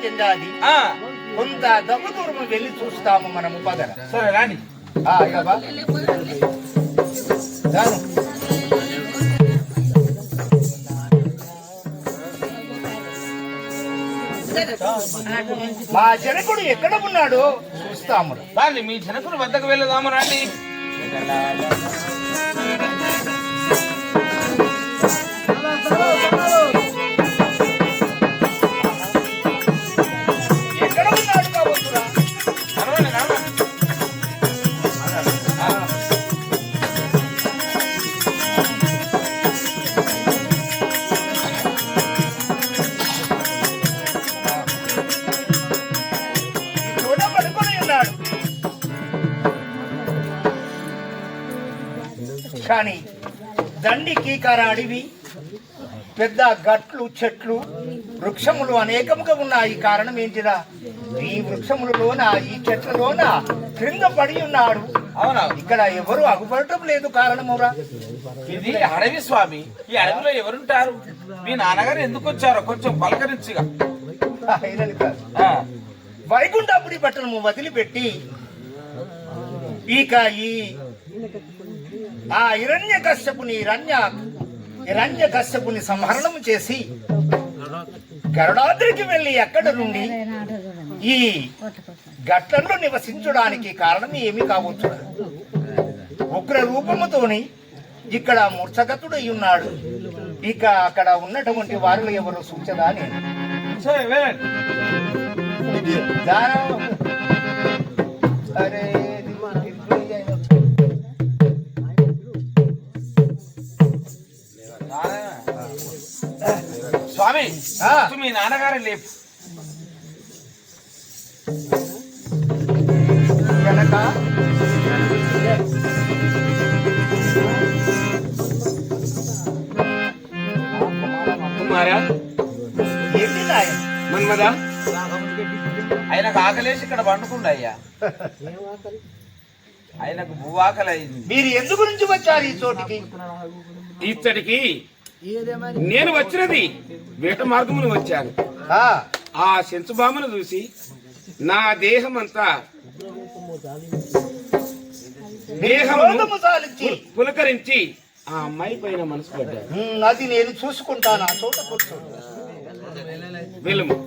చెందాది. కొంత దగ్గు దూరం వెళ్ళి చూస్తాము మనము పదర. సరే రాని. మా జనకుడు ఎక్కడ ఉన్నాడో చూస్తాము. రాని, మీ జనకుడు వద్దకు వెళ్ళదాము రాండి. ఎక్కడ ఉన్నాడు కాబోతురా? కానీ దండి కీకార అడవి, పెద్ద గట్లు, చెట్లు, వృక్షములు అనేకముగా ఉన్నాయి. కారణం ఏంటిరా? ఈ వృక్షములలోన, ఈ చెట్లలోన క్రింద పడి ఉన్నాడు. అవునా? ఇక్కడ ఎవరు అగుపడటం లేదు. కారణమురా, ఇది అడవి స్వామి. ఈ అడవిలో ఎవరుంటారు? మీ నాన్నగారు ఎందుకు వచ్చారో కొంచెం పలకరించిగా. వైకుంఠపురి పట్టణము వదిలిపెట్టి ఇక ఈ హిరణ్య కశ్యపుని సంహరణం చేసి గరుడాద్రికి వెళ్లి అక్కడ నుండి ఈ గట్లలో నివసించడానికి కారణం ఏమి కావచ్చు? ఉగ్ర రూపముతోని ఇక్కడ మూర్ఛగతుడై ఉన్నాడు. ఇక అక్కడ ఉన్నటువంటి వారిలో ఎవరు సూచదా అని అరే స్వామి, మీ నాన్నగారు లేపు. కనుక కుమారా, ఏంటి మన్మదా, ఆయనకు ఆకలేసి ఇక్కడ పండుకుండా అయ్యా. ఆయనకు భూవాకలి అయింది. మీరు ఎందు గురించి వచ్చారు ఈ చోటికి? ఇచ్చటికి నేను వచ్చినది వేట మార్గమును వచ్చాను. ఆ సెంచుబామును చూసి నా దేహమంతా పులకరించి ఆ అమ్మాయి పైన మనసు పడ్డాను. అది నేను చూసుకుంటాను. ఆ చోట కూర్చోండి. వెళ్ళము.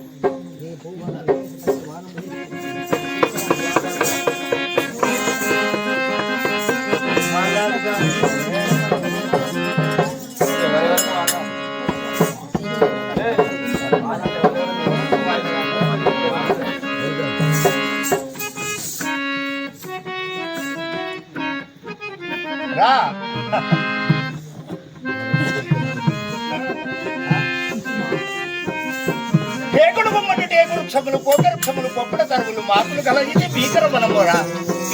టేకుడు బొమ్మటి టేకు వృక్షములు, కోక వృక్షములు, పొప్పడ తరువులు, మాకులు గల ఇది భీకర వనమురా.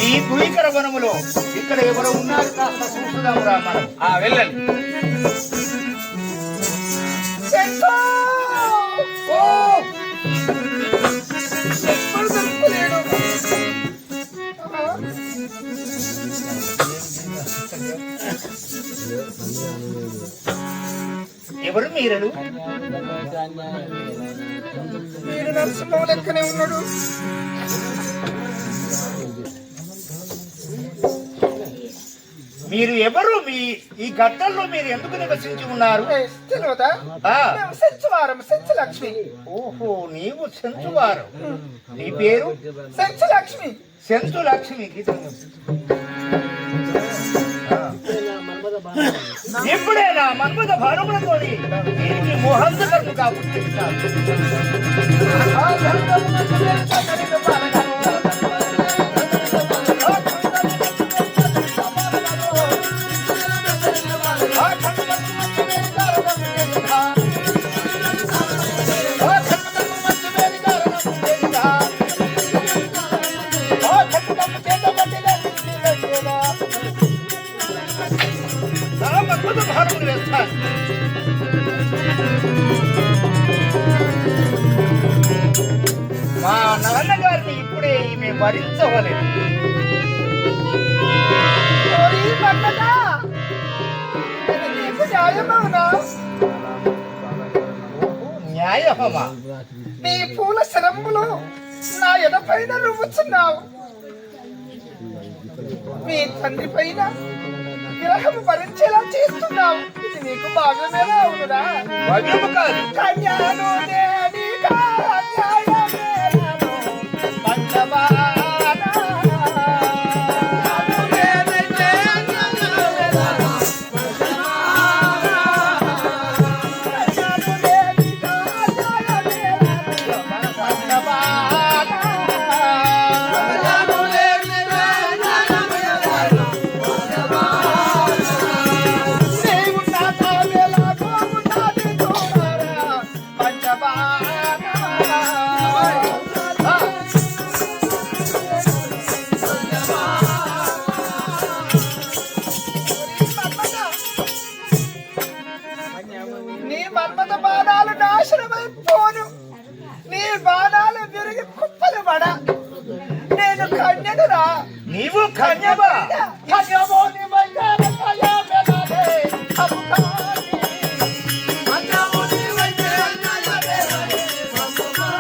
ఈ భీకర వనములో ఇక్కడ ఎవరు ఉన్నారు? కాస్త చూసుదాము రా మనం. వెళ్ళండి. ఎవరు మీరలు? మీరు నరసింహం లెక్కనే ఉన్నాడు. మీరు ఎవరు? ఈ గట్టల్లో మీరు ఎందుకు నివసించి ఉన్నారు? తెలియదా? సెంచువారం, సెంచులక్ష్మి. ఓహో, నీవు సెంచువారం. నీ పేరు? సెంచులక్ష్మి. సెంచులక్ష్మికి ఇప్పుడే నా మన్మథ భారములతో దీనికి మోహంతకర్ము కాబట్టి మా నాన్నగారిని ఇప్పుడే ఈమె భరించవలేదు. న్యాయమా? నీ పూల శరంబులు నా ఎడపైన రువ్వుచున్నావు. మీ తండ్రి పైన విరహం భరించేలా చేస్తున్నావు. ఇది నీకు భావ్యమేలా అవునురా? భావ్యము కాదు. కన్యాను నేనిగా న్యాయమేలను పంచవానా. నీ మన్మథ బాణాలు నాశనమైపోను. నీ బాణాలు విరిగి కుప్పలు పడ. నేను కన్యనురా. నీవు కన్యవా? కన్యవో నీ వైద్యాలయ మెలాలే అబుకాని. కన్యవో నీ వైద్యాలయ మెలాలే అబుకాని.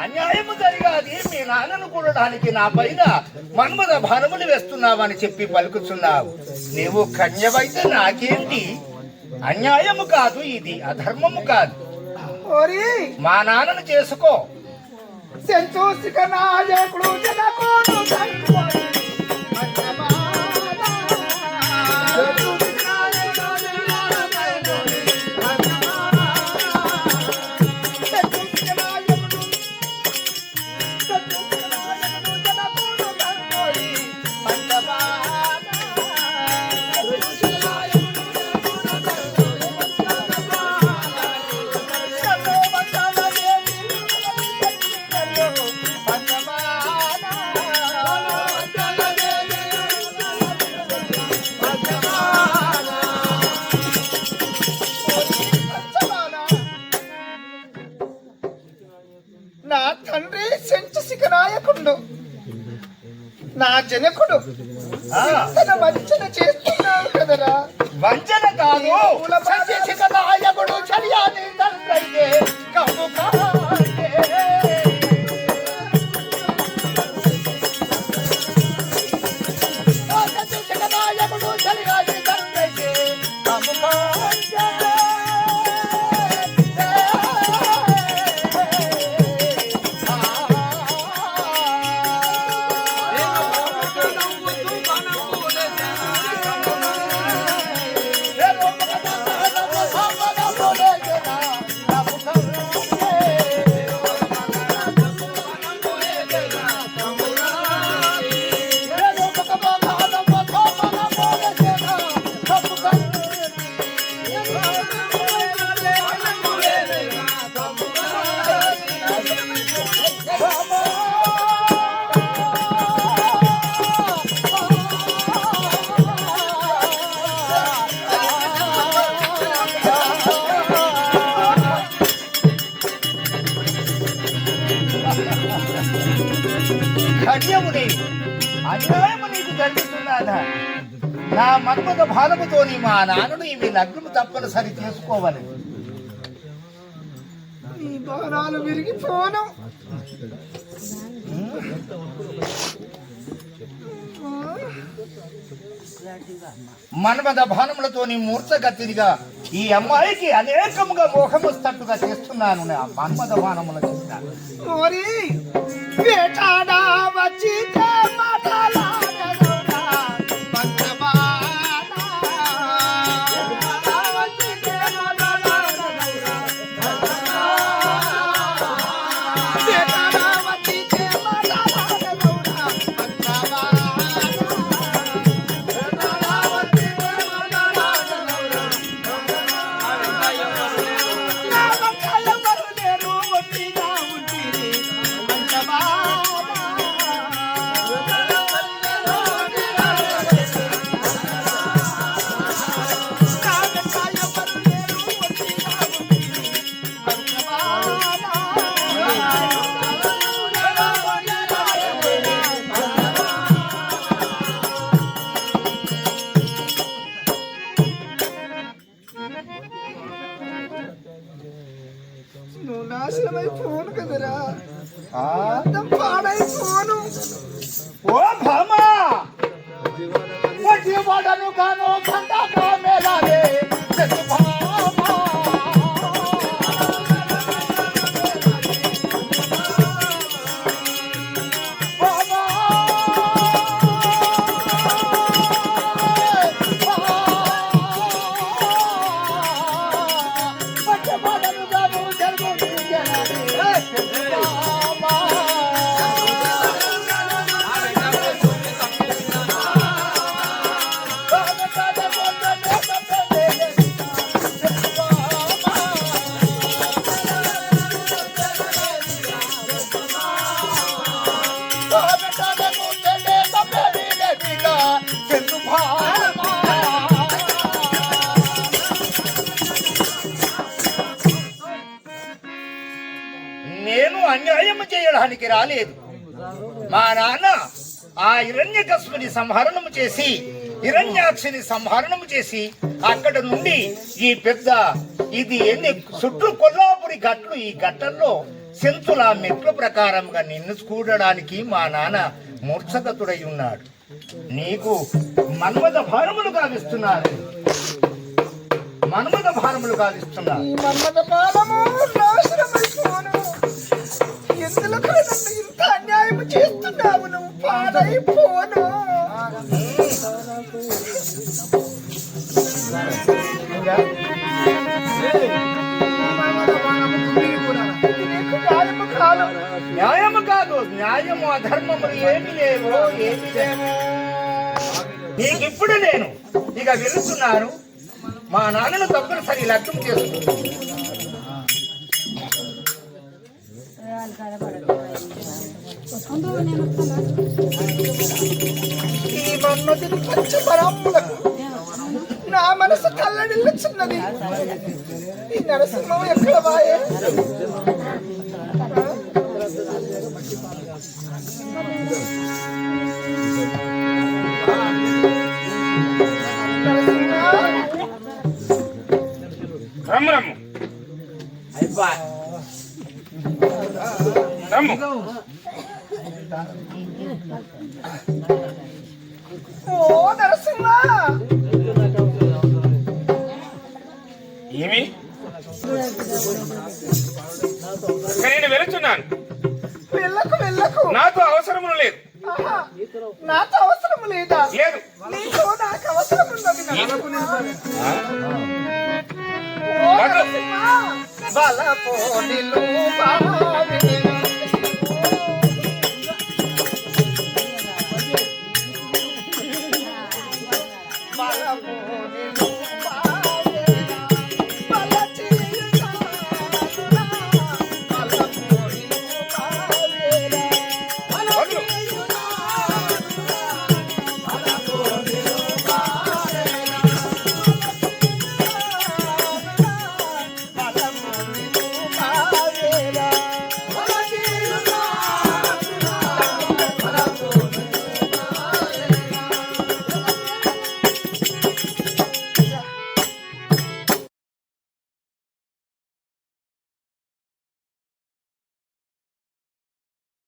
అన్యాయము జరిగాది. మీ నాన్నను కూడడానికి నా పైన మన్మథ భారములు వేస్తున్నావని చెప్పి పలుకుతున్నావు. నీవు కన్యవైతే నాకేంటి? అన్యాయము కాదు, ఇది అధర్మము కాదు. మా నాన్నను చేసుకో. సంతోషిక నాయకుడు జనకోడు సంకోడి నా తండ్రి సంచసిక నాయకుడు, నా జనకుడు. తన వంచన చేస్తున్నావు కదరా? వంచన కాదు, సంచసిక నాయకుడు చర్యాని తండ్రైతే కమ్ము కాదే. సంచసిక నాయకుడు చర్యాని తండ్రైతే కమ్ము కాదే. అన్యాయము నీకు జరుగుతున్నదా? నా మన్మథ భారముతోని మా నాన్నను ఇవి లగ్నము తప్పనిసరి చేసుకోవాలి. ఈ బాణాలు విరిగిపోను. మన్మథ బాణములతోని మూర్ఛగతిగా ఈ అమ్మాయికి అనేకముగా మోహమొస్తట్టుగా చేస్తున్నాను. నా మన్మథ బాణముల చేస్తాను. వేటాడా వచ్చి వేటాడా ఓ భామా వడ్డీవాడను గాను కంటాక మేలాలే భామా నేను అన్యాయం చేయడానికి రాలేదు. మా నాన్న ఆ హిరణ్యకశిపుని సంహరణము చేసి హిరణ్యాక్షిని సంహరణము చేసి అక్కడ నుండి ఈ పెద్ద ఇది ఎన్ని చుట్టూ కొల్లాపురి గట్లు, ఈ గట్టల్లో సెంతుల మెట్ల ప్రకారంగా నిన్ను చూడడానికి మా నాన్న మూర్ఛగతుడై ఉన్నాడు. నీకు మన్మథ భారములు గావిస్తున్నారు, మన్మథ భారములు గావిస్తున్నారు. ఈ మన్మథ పాలము నాశనమైపోను. ఎందులకు నన్ను ఇంత అన్యాయం చేస్తున్నావు? నువ్వు పాడైపోను. న్యాయము కాదు, న్యాయము అధర్మములు ఏమి లేవు, ఏమి లేవు. నీకిప్పుడు నేను ఇక వెళుతున్నాను. మా నాన్నను తప్పనిసరి లగ్నం చేస్తున్నాను. ఈ మన్మథుని పంచపరములకు నా మనసు కల్లడిల్లుచున్నది. ఈ నరసింహం ఎక్కడ వాయే? రమ్ము రమ్ము రమ్ము. ఓ నరసింహ, ఏమి నేను వెళుతున్నాను. వెళ్ళకు వెళ్ళకు. నాకు అవసరం లేదు. ఆహా, నాతో అవసరం లేదా? లేదు. నీతో నాకు అవసరం ఉన్నది. ఓ నరసింహ, బలపోనిలు బావిని